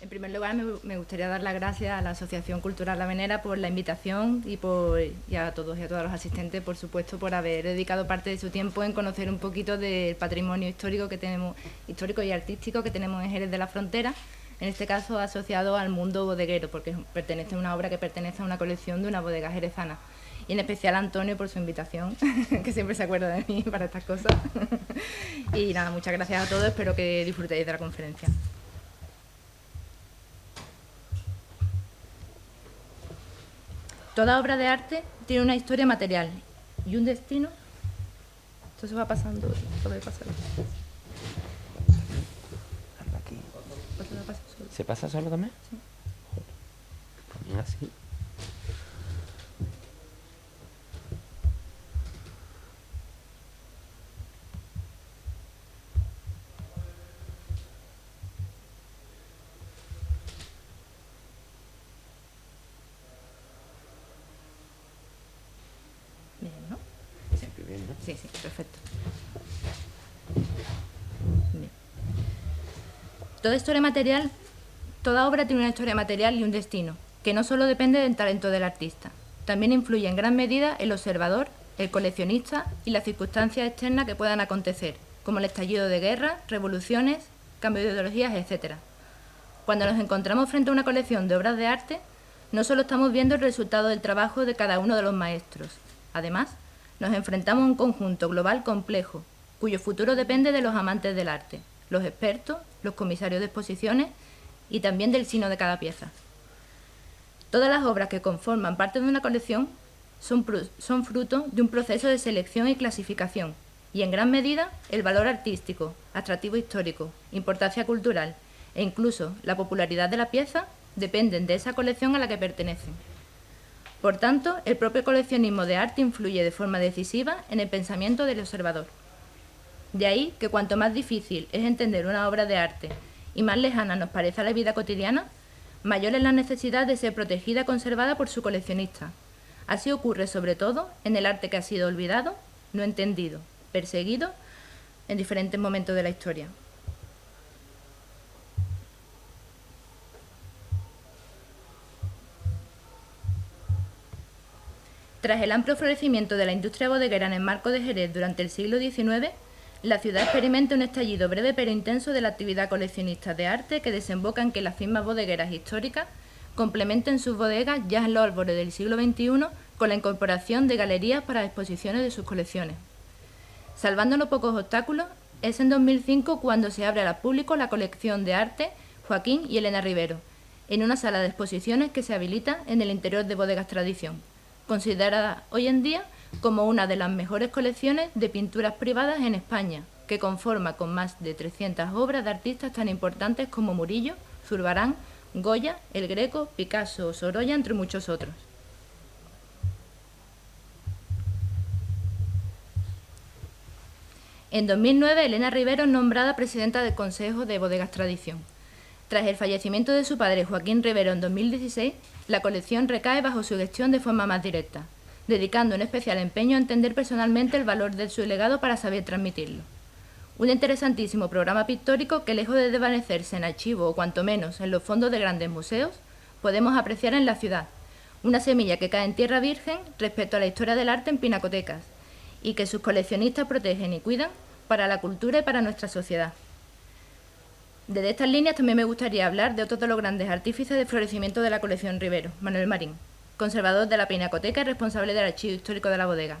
En primer lugar, me gustaría dar las gracias a la Asociación Cultural La Venera por la invitación y a todos y a todas los asistentes, por supuesto, por haber dedicado parte de su tiempo en conocer un poquito del patrimonio histórico que tenemos, histórico y artístico que tenemos en Jerez de la Frontera, en este caso asociado al mundo bodeguero, porque pertenece a una obra que pertenece a una colección de una bodega jerezana. Y en especial a Antonio por su invitación, que siempre se acuerda de mí para estas cosas. Y nada, muchas gracias a todos, espero que disfrutéis de la conferencia. Toda obra de arte tiene una historia material y un destino. Esto se va pasando, puede pasar. Aquí. ¿Se pasa solo también? Sí. También así. Bien, ¿no? Siempre bien, ¿no? Sí, perfecto. Bien. Toda obra tiene una historia material y un destino, que no solo depende del talento del artista, también influye en gran medida el observador, el coleccionista y las circunstancias externas que puedan acontecer, como el estallido de guerras, revoluciones, cambio de ideologías, etc. Cuando nos encontramos frente a una colección de obras de arte, no solo estamos viendo el resultado del trabajo de cada uno de los maestros. Además, nos enfrentamos a un conjunto global complejo, cuyo futuro depende de los amantes del arte, los expertos, los comisarios de exposiciones y también del sino de cada pieza. Todas las obras que conforman parte de una colección son fruto de un proceso de selección y clasificación, y en gran medida el valor artístico, atractivo histórico, importancia cultural e incluso la popularidad de la pieza dependen de esa colección a la que pertenecen. Por tanto, el propio coleccionismo de arte influye de forma decisiva en el pensamiento del observador. De ahí que cuanto más difícil es entender una obra de arte y más lejana nos parece a la vida cotidiana, mayor es la necesidad de ser protegida y conservada por su coleccionista. Así ocurre sobre todo en el arte que ha sido olvidado, no entendido, perseguido en diferentes momentos de la historia. Tras el amplio florecimiento de la industria bodeguera en el marco de Jerez durante el siglo XIX, la ciudad experimenta un estallido breve pero intenso de la actividad coleccionista de arte que desemboca en que las firmas bodegueras históricas complementen sus bodegas ya en los albores del siglo XXI con la incorporación de galerías para exposiciones de sus colecciones. Salvando no pocos obstáculos, es en 2005 cuando se abre al público la colección de arte Joaquín y Elena Rivero, en una sala de exposiciones que se habilita en el interior de Bodegas Tradición, considerada hoy en día como una de las mejores colecciones de pinturas privadas en España, que conforma con más de 300 obras de artistas tan importantes como Murillo, Zurbarán, Goya, El Greco, Picasso o Sorolla, entre muchos otros. En 2009, Elena Rivero es nombrada presidenta del Consejo de Bodegas Tradición. Tras el fallecimiento de su padre Joaquín Rivero en 2016, la colección recae bajo su gestión de forma más directa, dedicando un especial empeño a entender personalmente el valor de su legado para saber transmitirlo. Un interesantísimo programa pictórico que, lejos de desvanecerse en archivo o cuanto menos en los fondos de grandes museos, podemos apreciar en la ciudad, una semilla que cae en tierra virgen respecto a la historia del arte en pinacotecas y que sus coleccionistas protegen y cuidan para la cultura y para nuestra sociedad. Desde estas líneas también me gustaría hablar de otro de los grandes artífices del florecimiento de la colección Rivero, Manuel Marín, conservador de la pinacoteca y responsable del archivo histórico de la bodega.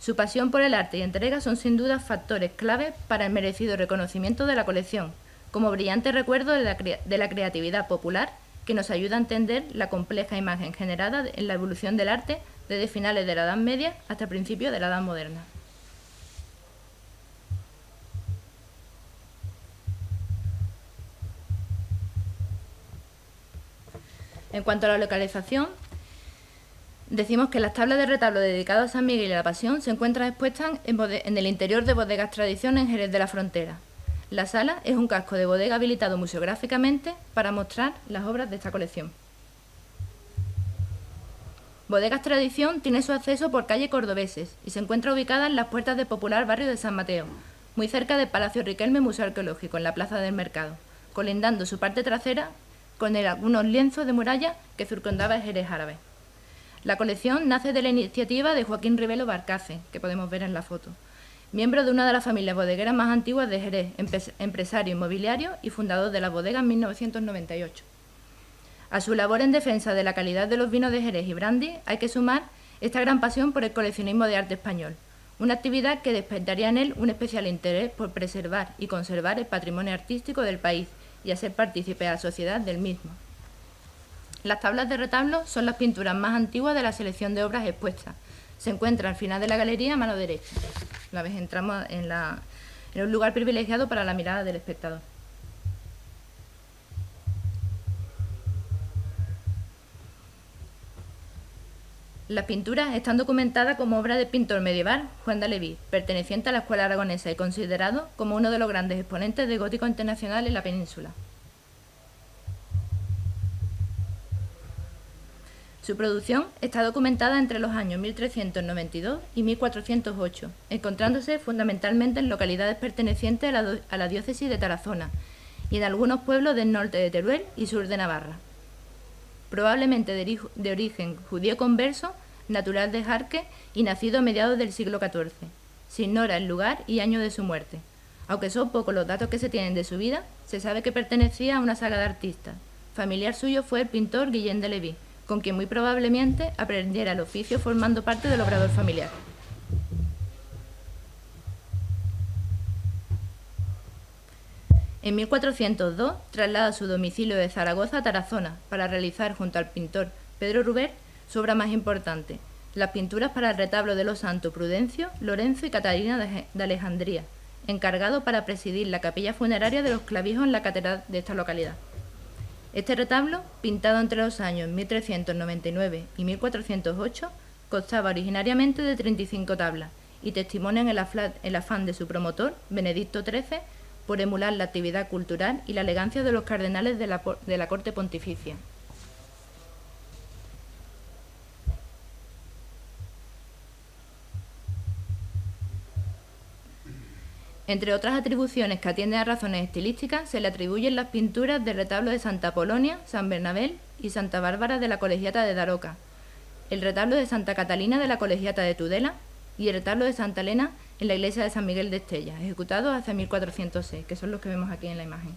Su pasión por el arte y entrega son sin duda factores clave para el merecido reconocimiento de la colección, como brillante recuerdo de la creatividad popular que nos ayuda a entender la compleja imagen generada en la evolución del arte desde finales de la Edad Media hasta principios de la Edad Moderna. En cuanto a la localización, decimos que las tablas de retablo dedicadas a San Miguel y a la Pasión se encuentran expuestas en el interior de Bodegas Tradición en Jerez de la Frontera. La sala es un casco de bodega habilitado museográficamente para mostrar las obras de esta colección. Bodegas Tradición tiene su acceso por calle Cordobeses y se encuentra ubicada en las puertas del popular barrio de San Mateo, muy cerca del Palacio Riquelme Museo Arqueológico, en la Plaza del Mercado, colindando su parte trasera con algunos lienzos de muralla que circundaba el Jerez árabe. La colección nace de la iniciativa de Joaquín Rivelo Barcace, que podemos ver en la foto, miembro de una de las familias bodegueras más antiguas de Jerez, empresario inmobiliario y fundador de la bodega en 1998. A su labor en defensa de la calidad de los vinos de Jerez y brandy hay que sumar esta gran pasión por el coleccionismo de arte español, una actividad que despertaría en él un especial interés por preservar y conservar el patrimonio artístico del país y hacer partícipe a la sociedad del mismo. Las tablas de retablo son las pinturas más antiguas de la selección de obras expuestas. Se encuentra al final de la galería a mano derecha. Una vez entramos en un lugar privilegiado para la mirada del espectador. Las pinturas están documentadas como obra del pintor medieval Juan de Aleví, perteneciente a la escuela aragonesa y considerado como uno de los grandes exponentes de gótico internacional en la península. Su producción está documentada entre los años 1392 y 1408, encontrándose fundamentalmente en localidades pertenecientes a la diócesis de Tarazona y en algunos pueblos del norte de Teruel y sur de Navarra. Probablemente de origen judío converso, natural de Jarque y nacido a mediados del siglo XIV. Se ignora el lugar y año de su muerte. Aunque son pocos los datos que se tienen de su vida, se sabe que pertenecía a una saga de artistas. Familiar suyo fue el pintor Guillén de Leví, con quien muy probablemente aprendiera el oficio formando parte del obrador familiar. En 1402 traslada su domicilio de Zaragoza a Tarazona para realizar junto al pintor Pedro Rubert su obra más importante, las pinturas para el retablo de los santos Prudencio, Lorenzo y Catalina de Alejandría, encargado para presidir la capilla funeraria de los Clavijos en la catedral de esta localidad. Este retablo, pintado entre los años 1399 y 1408, constaba originariamente de 35 tablas y testimonian el afán de su promotor, Benedicto XIII, por emular la actividad cultural y la elegancia de los cardenales de la corte pontificia. Entre otras atribuciones que atienden a razones estilísticas, se le atribuyen las pinturas del retablo de Santa Polonia, San Bernabé y Santa Bárbara de la Colegiata de Daroca, el retablo de Santa Catalina de la Colegiata de Tudela y el retablo de Santa Elena en la iglesia de San Miguel de Estella, ejecutados hacia 1406, que son los que vemos aquí en la imagen.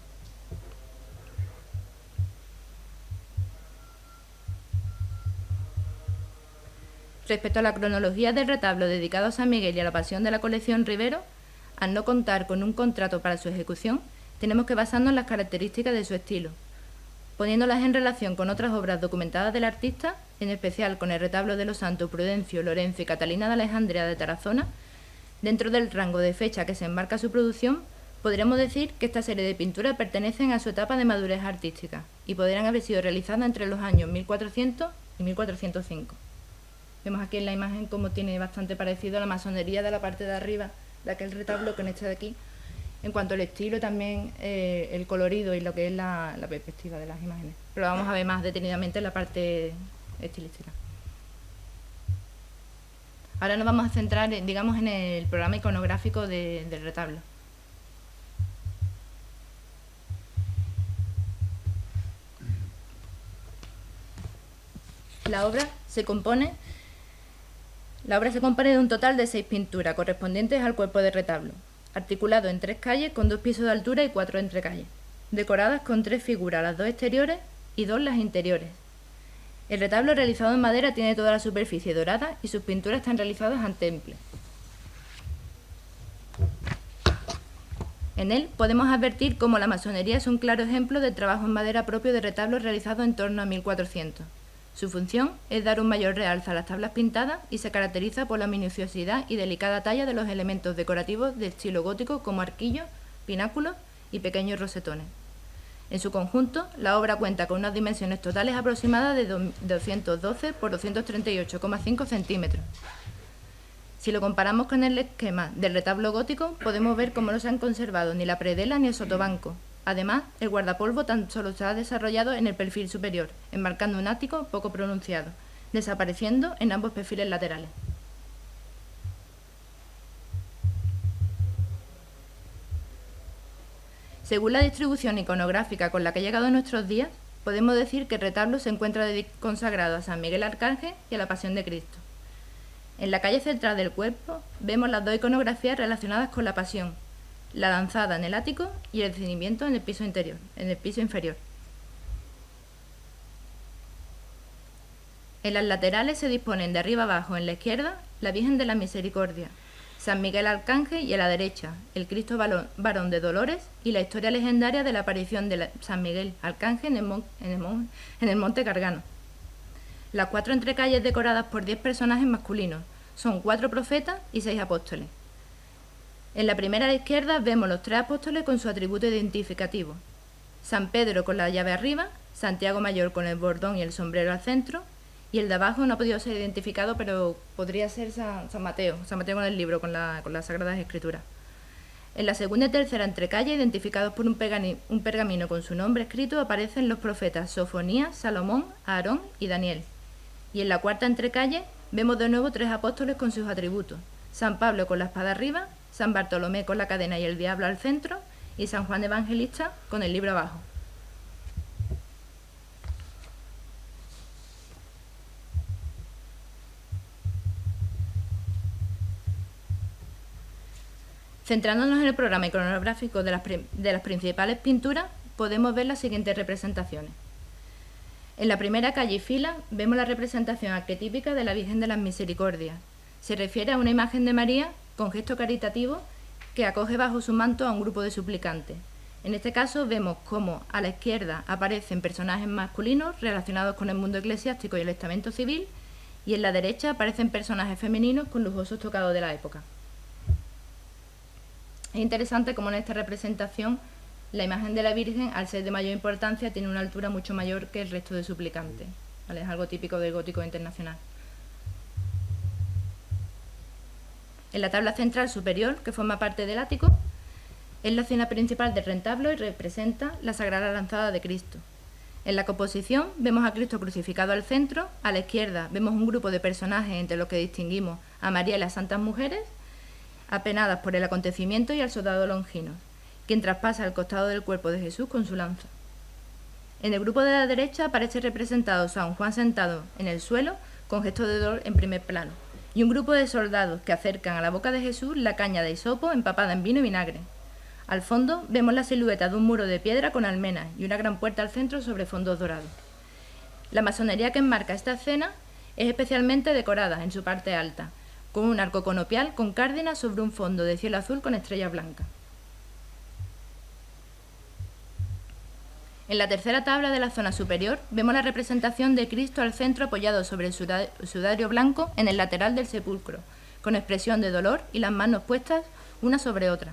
Respecto a la cronología del retablo dedicado a San Miguel y a la Pasión de la colección Rivero, al no contar con un contrato para su ejecución, tenemos que basarnos en las características de su estilo, poniéndolas en relación con otras obras documentadas del artista, en especial con el retablo de los santos Prudencio, Lorenzo y Catalina de Alejandría de Tarazona. Dentro del rango de fecha que se enmarca su producción, podríamos decir que esta serie de pinturas pertenecen a su etapa de madurez artística y podrían haber sido realizadas entre los años 1400 y 1405. Vemos aquí en la imagen cómo tiene bastante parecido a la masonería de la parte de arriba de aquel retablo con este de aquí, en cuanto al estilo también el colorido y lo que es la perspectiva de las imágenes. Pero vamos a ver más detenidamente la parte estilística. Ahora nos vamos a centrar, digamos, en el programa iconográfico del retablo. La obra se compone de un total de 6 pinturas correspondientes al cuerpo del retablo, articulado en 3 calles con 2 pisos de altura y 4 entrecalles, decoradas con 3 figuras, las 2 exteriores y 2 las interiores. El retablo realizado en madera tiene toda la superficie dorada y sus pinturas están realizadas en temple. En él podemos advertir cómo la masonería es un claro ejemplo del trabajo en madera propio de retablos realizados en torno a 1400. Su función es dar un mayor realce a las tablas pintadas y se caracteriza por la minuciosidad y delicada talla de los elementos decorativos de estilo gótico como arquillos, pináculos y pequeños rosetones. En su conjunto, la obra cuenta con unas dimensiones totales aproximadas de 212 por 238,5 centímetros. Si lo comparamos con el esquema del retablo gótico, podemos ver cómo no se han conservado ni la predela ni el sotobanco. Además, el guardapolvo tan solo se ha desarrollado en el perfil superior, enmarcando un ático poco pronunciado, desapareciendo en ambos perfiles laterales. Según la distribución iconográfica con la que ha llegado a nuestros días, podemos decir que el retablo se encuentra consagrado a San Miguel Arcángel y a la Pasión de Cristo. En la calle central del cuerpo vemos las dos iconografías relacionadas con la Pasión, la lanzada en el ático y el descendimiento en el piso inferior. En las laterales se disponen de arriba abajo en la izquierda la Virgen de la Misericordia, San Miguel Arcángel, y a la derecha el Cristo varón de Dolores y la historia legendaria de la aparición de San Miguel Arcángel en el Monte Gargano. Las 4 entrecalles decoradas por 10 personajes masculinos son 4 profetas y 6 apóstoles. En la primera a la izquierda vemos los 3 apóstoles con su atributo identificativo: San Pedro con la llave arriba, Santiago Mayor con el bordón y el sombrero al centro, y el de abajo no ha podido ser identificado, pero podría ser San Mateo con el libro, con las Sagradas Escrituras. En la segunda y tercera entrecalle, identificados por un pergamino con su nombre escrito, aparecen los profetas Sofonías, Salomón, Aarón y Daniel. Y en la cuarta entrecalle vemos de nuevo 3 apóstoles con sus atributos: San Pablo con la espada arriba, San Bartolomé con la cadena y el diablo al centro, y San Juan Evangelista con el libro abajo. Centrándonos en el programa iconográfico de las principales pinturas, podemos ver las siguientes representaciones. En la primera calle y fila vemos la representación arquetípica de la Virgen de las Misericordias. Se refiere a una imagen de María con gesto caritativo que acoge bajo su manto a un grupo de suplicantes. En este caso vemos cómo a la izquierda aparecen personajes masculinos relacionados con el mundo eclesiástico y el estamento civil, y en la derecha aparecen personajes femeninos con lujosos tocados de la época. Es interesante cómo en esta representación la imagen de la Virgen, al ser de mayor importancia, tiene una altura mucho mayor que el resto de suplicantes, ¿vale? Es algo típico del gótico internacional. En la tabla central superior, que forma parte del ático, es la escena principal del retablo y representa la Sagrada Lanzada de Cristo. En la composición vemos a Cristo crucificado al centro, a la izquierda vemos un grupo de personajes entre los que distinguimos a María y las Santas Mujeres, apenadas por el acontecimiento, y al soldado Longinos, quien traspasa el costado del cuerpo de Jesús con su lanza. En el grupo de la derecha aparece representado San Juan sentado en el suelo con gesto de dolor en primer plano, y un grupo de soldados que acercan a la boca de Jesús la caña de hisopo empapada en vino y vinagre. Al fondo vemos la silueta de un muro de piedra con almenas y una gran puerta al centro sobre fondos dorados. La masonería que enmarca esta escena es especialmente decorada en su parte alta, con un arco conopial con cárdenas sobre un fondo de cielo azul con estrellas blancas. En la tercera tabla de la zona superior vemos la representación de Cristo al centro apoyado sobre el sudario blanco en el lateral del sepulcro, con expresión de dolor y las manos puestas una sobre otra.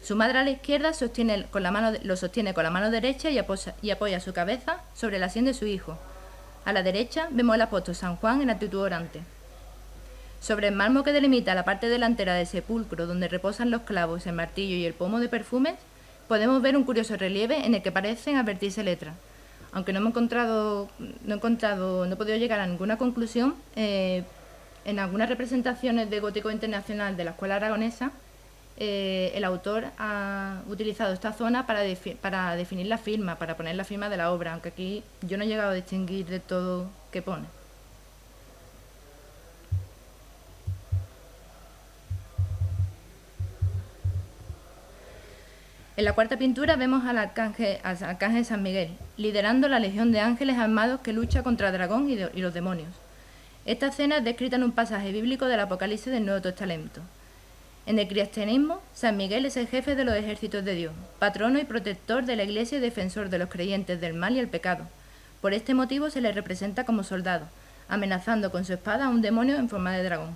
Su madre a la izquierda lo sostiene con la mano derecha y apoya su cabeza sobre la sien de su hijo. A la derecha vemos al apóstol San Juan en actitud orante. Sobre el mármol que delimita la parte delantera del sepulcro, donde reposan los clavos, el martillo y el pomo de perfumes, podemos ver un curioso relieve en el que parecen advertirse letras. Aunque no he podido llegar a ninguna conclusión, en algunas representaciones de gótico internacional de la escuela aragonesa, el autor ha utilizado esta zona para definir la firma, para poner la firma de la obra, aunque aquí yo no he llegado a distinguir de todo qué pone. En la cuarta pintura vemos al arcángel San Miguel, liderando la legión de ángeles armados que lucha contra el dragón y los demonios. Esta escena es descrita en un pasaje bíblico del Apocalipsis del Nuevo Testamento. En el cristianismo, San Miguel es el jefe de los ejércitos de Dios, patrono y protector de la Iglesia y defensor de los creyentes del mal y el pecado. Por este motivo se le representa como soldado, amenazando con su espada a un demonio en forma de dragón.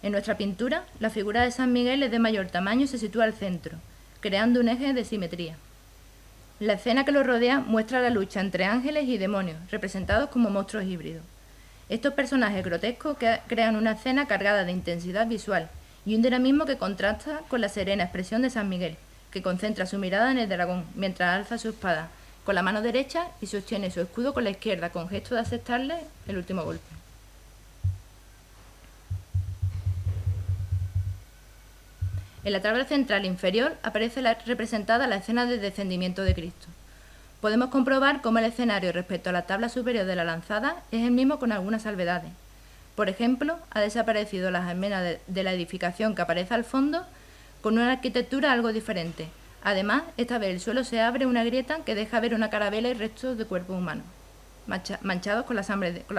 En nuestra pintura, la figura de San Miguel es de mayor tamaño y se sitúa al centro, creando un eje de simetría. La escena que lo rodea muestra la lucha entre ángeles y demonios, representados como monstruos híbridos. Estos personajes grotescos crean una escena cargada de intensidad visual y un dinamismo que contrasta con la serena expresión de San Miguel, que concentra su mirada en el dragón mientras alza su espada con la mano derecha y sostiene su escudo con la izquierda, con gesto de aceptarle el último golpe. En la tabla central inferior aparece representada la escena del descendimiento de Cristo. Podemos comprobar cómo el escenario respecto a la tabla superior de la lanzada es el mismo con algunas salvedades. Por ejemplo, ha desaparecido la almena de la edificación que aparece al fondo, con una arquitectura algo diferente. Además, esta vez el suelo se abre una grieta que deja ver una carabela y restos de cuerpos humanos, manchados con la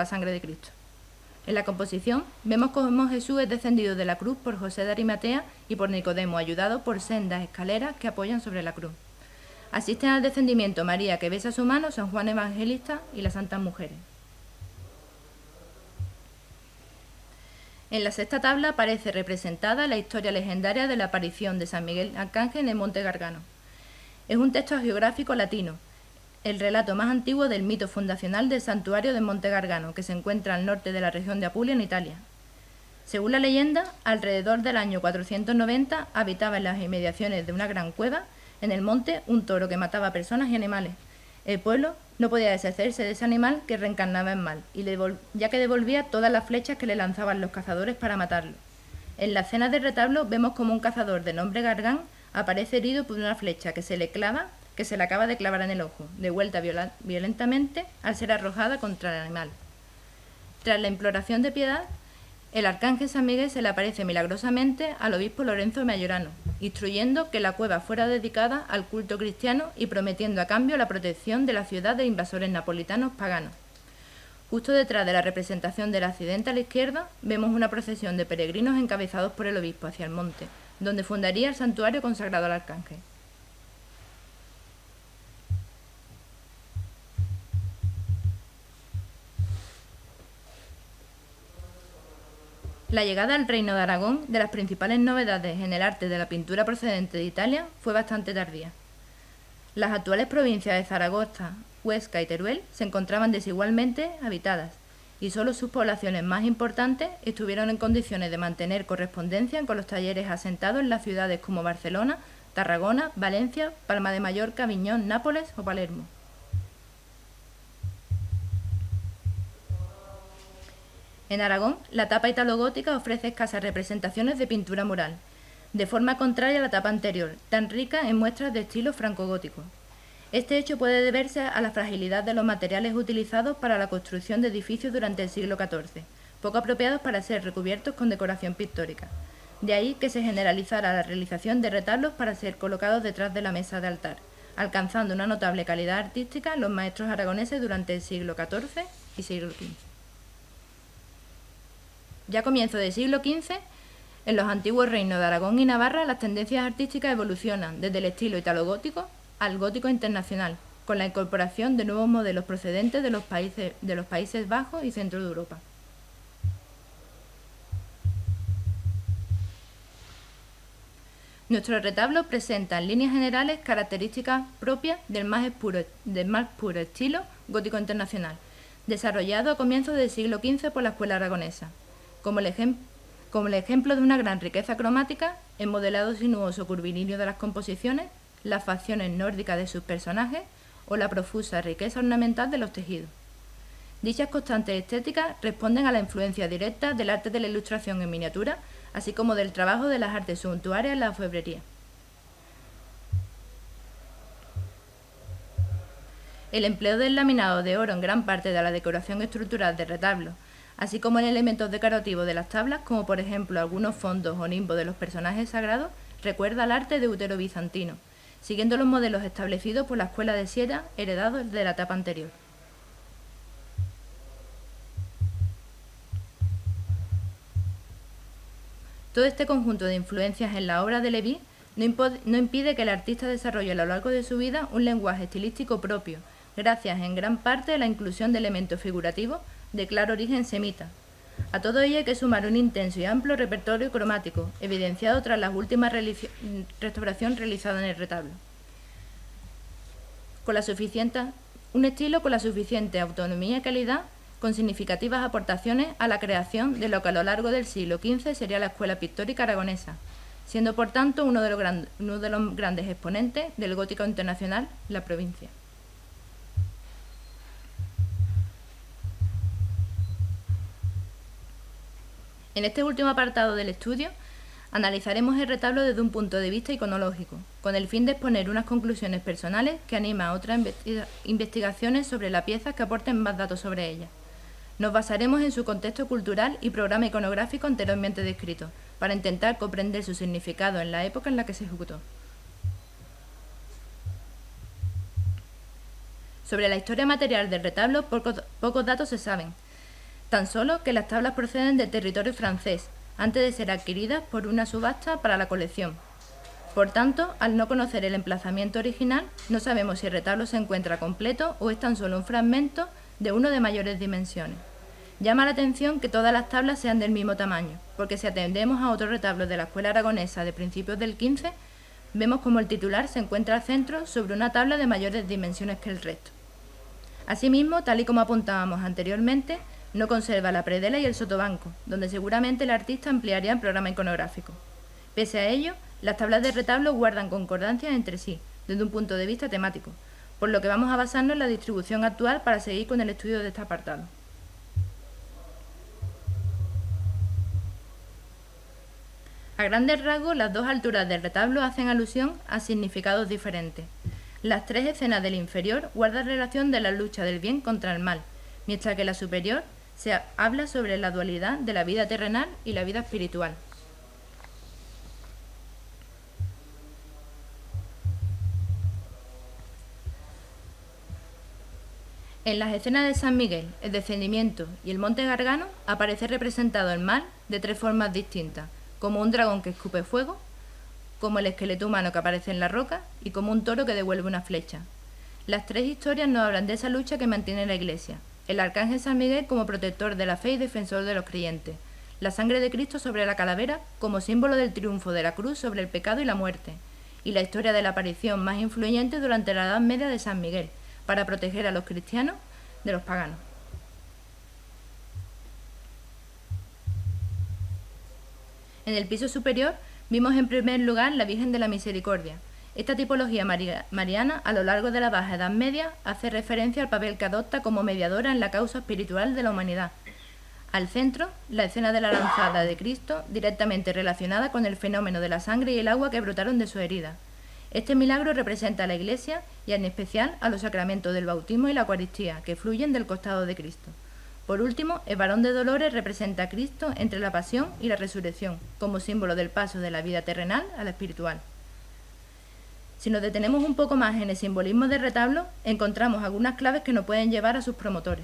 sangre de Cristo. En la composición vemos cómo Jesús es descendido de la cruz por José de Arimatea y por Nicodemo, ayudado por sendas escaleras que apoyan sobre la cruz. Asisten al descendimiento María, que besa su mano, San Juan Evangelista y las santas mujeres. En la sexta tabla aparece representada la historia legendaria de la aparición de San Miguel Arcángel en el Monte Gargano. Es un texto geográfico latino, el relato más antiguo del mito fundacional del santuario de Monte Gargano, que se encuentra al norte de la región de Apulia, en Italia. Según la leyenda, alrededor del año 490 habitaba en las inmediaciones de una gran cueva en el monte un toro que mataba personas y animales. El pueblo no podía deshacerse de ese animal que reencarnaba en mal, ya que devolvía todas las flechas que le lanzaban los cazadores para matarlo. En la escena del retablo vemos como un cazador de nombre Gargán aparece herido por una flecha que se le acaba de clavar en el ojo, devuelta violentamente al ser arrojada contra el animal. Tras la imploración de piedad, el arcángel San Miguel se le aparece milagrosamente al obispo Lorenzo Mayorano, instruyendo que la cueva fuera dedicada al culto cristiano y prometiendo a cambio la protección de la ciudad de invasores napolitanos paganos. Justo detrás de la representación del accidente a la izquierda, vemos una procesión de peregrinos encabezados por el obispo hacia el monte, donde fundaría el santuario consagrado al arcángel. La llegada al Reino de Aragón de las principales novedades en el arte de la pintura procedente de Italia fue bastante tardía. Las actuales provincias de Zaragoza, Huesca y Teruel se encontraban desigualmente habitadas y solo sus poblaciones más importantes estuvieron en condiciones de mantener correspondencia con los talleres asentados en las ciudades como Barcelona, Tarragona, Valencia, Palma de Mallorca, Aviñón, Nápoles o Palermo. En Aragón, la tapa italogótica ofrece escasas representaciones de pintura mural, de forma contraria a la tapa anterior, tan rica en muestras de estilo francogótico. Este hecho puede deberse a la fragilidad de los materiales utilizados para la construcción de edificios durante el siglo XIV, poco apropiados para ser recubiertos con decoración pictórica. De ahí que se generalizara la realización de retablos para ser colocados detrás de la mesa de altar, alcanzando una notable calidad artística los maestros aragoneses durante el siglo XIV y siglo XV. Ya a comienzos del siglo XV, en los antiguos reinos de Aragón y Navarra, las tendencias artísticas evolucionan desde el estilo italogótico al gótico internacional, con la incorporación de nuevos modelos procedentes de los Países Bajos y centro de Europa. Nuestro retablo presenta en líneas generales características propias del más puro estilo gótico internacional, desarrollado a comienzos del siglo XV por la escuela aragonesa. Como el ejemplo de una gran riqueza cromática, el modelado sinuoso curvilíneo de las composiciones, las facciones nórdicas de sus personajes o la profusa riqueza ornamental de los tejidos. Dichas constantes estéticas responden a la influencia directa del arte de la ilustración en miniatura, así como del trabajo de las artes suntuarias en la orfebrería. El empleo del laminado de oro en gran parte de la decoración estructural del retablo, así como en elementos decorativos de las tablas, como por ejemplo algunos fondos o nimbos de los personajes sagrados, recuerda al arte deutero bizantino, siguiendo los modelos establecidos por la escuela de Siena, heredados de la etapa anterior. Todo este conjunto de influencias en la obra de Leví no impide que el artista desarrolle a lo largo de su vida un lenguaje estilístico propio, gracias en gran parte a la inclusión de elementos figurativos de claro origen semita. A todo ello hay que sumar un intenso y amplio repertorio cromático, evidenciado tras las últimas restauraciones realizadas en el retablo. Un estilo con la suficiente autonomía y calidad, con significativas aportaciones a la creación de lo que a lo largo del siglo XV sería la escuela pictórica aragonesa, siendo por tanto uno de los grandes exponentes del gótico internacional en la provincia. En este último apartado del estudio Analizaremos el retablo desde un punto de vista iconológico, con el fin de exponer unas conclusiones personales que animan a otras investigaciones sobre la pieza que aporten más datos sobre ella. Nos basaremos en su contexto cultural y programa iconográfico anteriormente descrito, para intentar comprender su significado en la época en la que se ejecutó. Sobre la historia material del retablo, pocos datos se saben, tan solo que las tablas proceden del territorio francés, antes de ser adquiridas por una subasta para la colección. Por tanto, al no conocer el emplazamiento original, no sabemos si el retablo se encuentra completo o es tan solo un fragmento de uno de mayores dimensiones. Llama la atención que todas las tablas sean del mismo tamaño, porque si atendemos a otros retablos de la escuela aragonesa de principios del XV, vemos como el titular se encuentra al centro sobre una tabla de mayores dimensiones que el resto. Asimismo, tal y como apuntábamos anteriormente, no conserva la predela y el sotobanco, donde seguramente el artista ampliaría el programa iconográfico. Pese a ello, las tablas de retablo guardan concordancias entre sí, desde un punto de vista temático, por lo que vamos a basarnos en la distribución actual para seguir con el estudio de este apartado. A grandes rasgos, las dos alturas del retablo hacen alusión a significados diferentes. Las tres escenas del inferior guardan relación de la lucha del bien contra el mal, mientras que la superior se habla sobre la dualidad de la vida terrenal y la vida espiritual. En las escenas de San Miguel, el descendimiento y el monte Gargano aparece representado el mal de tres formas distintas, como un dragón que escupe fuego, como el esqueleto humano que aparece en la roca y como un toro que devuelve una flecha. Las tres historias nos hablan de esa lucha que mantiene la Iglesia, el arcángel San Miguel como protector de la fe y defensor de los creyentes, la sangre de Cristo sobre la calavera como símbolo del triunfo de la cruz sobre el pecado y la muerte, y la historia de la aparición más influyente durante la Edad Media de San Miguel, para proteger a los cristianos de los paganos. En el piso superior vimos en primer lugar la Virgen de la Misericordia. Esta tipología mariana, a lo largo de la Baja Edad Media, hace referencia al papel que adopta como mediadora en la causa espiritual de la humanidad. Al centro, la escena de la lanzada de Cristo, directamente relacionada con el fenómeno de la sangre y el agua que brotaron de su herida. Este milagro representa a la Iglesia y en especial a los sacramentos del bautismo y la Eucaristía, que fluyen del costado de Cristo. Por último, el varón de dolores representa a Cristo entre la pasión y la resurrección, como símbolo del paso de la vida terrenal a la espiritual. Si nos detenemos un poco más en el simbolismo del retablo, encontramos algunas claves que nos pueden llevar a sus promotores.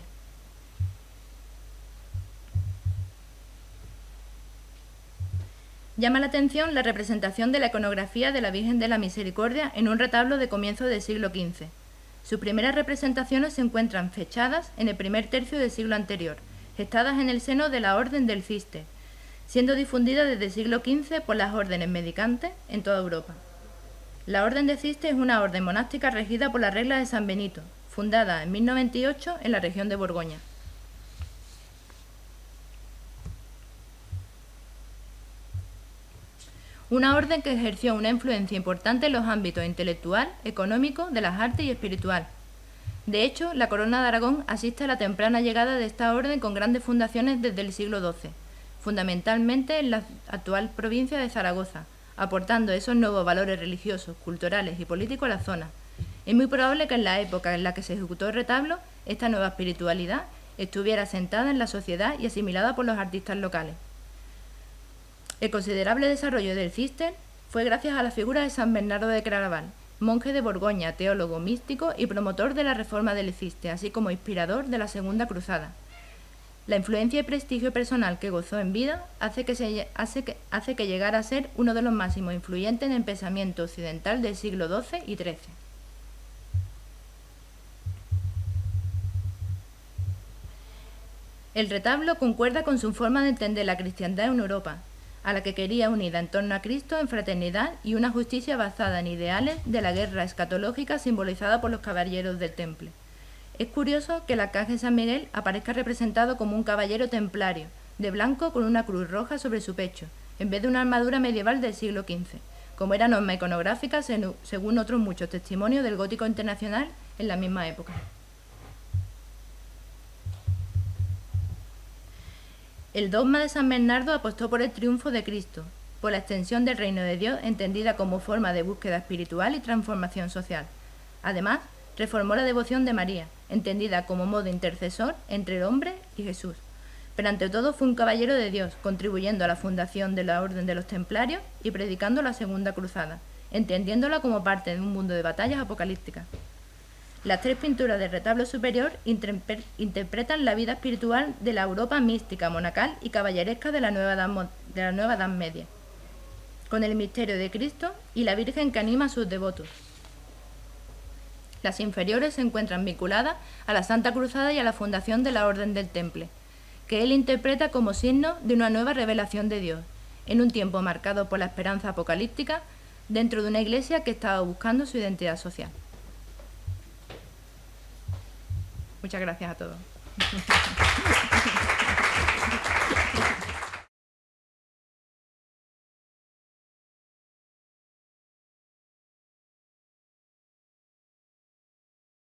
Llama la atención la representación de la iconografía de la Virgen de la Misericordia en un retablo de comienzo del siglo XV. Sus primeras representaciones se encuentran fechadas en el primer tercio del siglo anterior, gestadas en el seno de la Orden del Cister, siendo difundida desde el siglo XV por las órdenes mendicantes en toda Europa. La Orden de Cister es una orden monástica regida por la regla de San Benito, fundada en 1098 en la región de Borgoña. Una orden que ejerció una influencia importante en los ámbitos intelectual, económico, de las artes y espiritual. De hecho, la Corona de Aragón asiste a la temprana llegada de esta orden con grandes fundaciones desde el siglo XII, fundamentalmente en la actual provincia de Zaragoza, aportando esos nuevos valores religiosos, culturales y políticos a la zona. Es muy probable que en la época en la que se ejecutó el retablo, esta nueva espiritualidad estuviera asentada en la sociedad y asimilada por los artistas locales. El considerable desarrollo del Cister fue gracias a la figura de San Bernardo de Claraval, monje de Borgoña, teólogo místico y promotor de la reforma del Cister, así como inspirador de la Segunda Cruzada. La influencia y prestigio personal que gozó en vida hace que llegara a ser uno de los máximos influyentes en el pensamiento occidental del siglo XII y XIII. El retablo concuerda con su forma de entender la cristiandad en Europa, a la que quería unida en torno a Cristo en fraternidad y una justicia basada en ideales de la guerra escatológica simbolizada por los caballeros del Temple. Es curioso que el arcángel San Miguel aparezca representado como un caballero templario, de blanco con una cruz roja sobre su pecho, en vez de una armadura medieval del siglo XV, como era norma iconográfica según otros muchos testimonios del gótico internacional en la misma época. El dogma de San Bernardo apostó por el triunfo de Cristo por la extensión del reino de Dios entendida como forma de búsqueda espiritual y transformación social. Además, reformó la devoción de María, entendida como modo intercesor entre el hombre y Jesús. Pero ante todo fue un caballero de Dios, contribuyendo a la fundación de la Orden de los Templarios y predicando la Segunda Cruzada, entendiéndola como parte de un mundo de batallas apocalípticas. Las 3 pinturas del retablo superior interpretan la vida espiritual de la Europa mística, monacal y caballeresca de la Nueva Edad Media, con el misterio de Cristo y la Virgen que anima a sus devotos. Las inferiores se encuentran vinculadas a la Santa Cruzada y a la fundación de la Orden del Temple, que él interpreta como signo de una nueva revelación de Dios, en un tiempo marcado por la esperanza apocalíptica dentro de una iglesia que estaba buscando su identidad social. Muchas gracias a todos.